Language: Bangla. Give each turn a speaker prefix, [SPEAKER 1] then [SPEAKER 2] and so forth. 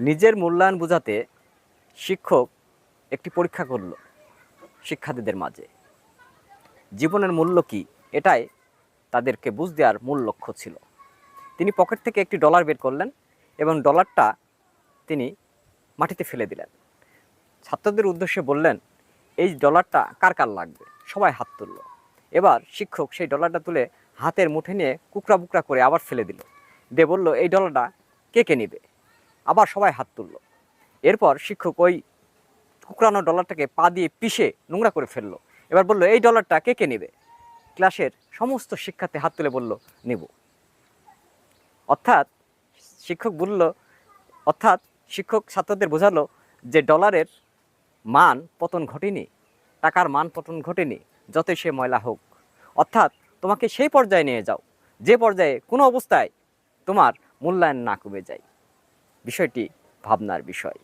[SPEAKER 1] নিজের মূল্যায়ন বোঝাতে শিক্ষক একটি পরীক্ষা করল শিক্ষার্থীদের মাঝে। জীবনের মূল্য কী এটাই তাদেরকে বুঝ দেওয়ার মূল লক্ষ্য ছিল। তিনি পকেট থেকে একটি ডলার বের করলেন এবং ডলারটা তিনি মাটিতে ফেলে দিলেন। ছাত্রদের উদ্দেশ্যে বললেন, এই ডলারটা কার কার লাগবে? সবাই হাত তুলল। এবার শিক্ষক সেই ডলারটা তুলে হাতের মুঠে নিয়ে কুকড়া বুকড়া করে আবার ফেলে দিল, দিয়ে বলল, এই ডলারটা কে কে নেবে? আবার সবাই হাত তুলল। এরপর শিক্ষক ওই কুকড়ানো ডলারটাকে পা দিয়ে পিষে নোংরা করে ফেললো। এবার বলল, এই ডলারটা কে কে নেবে? ক্লাসের সমস্ত শিক্ষার্থী হাত তুলে বলল, নেব। অর্থাৎ শিক্ষক ছাত্রদের বোঝালো যে ডলারের মান পতন ঘটেনি, টাকার মান পতন ঘটেনি, যতই সে ময়লা হোক। অর্থাৎ তোমাকে সেই পর্যায়ে নিয়ে যাও যে পর্যায়ে কোনো অবস্থায় তোমার মূল্যায়ন না কমে যায়। বিষয়টি ভাবনার বিষয়।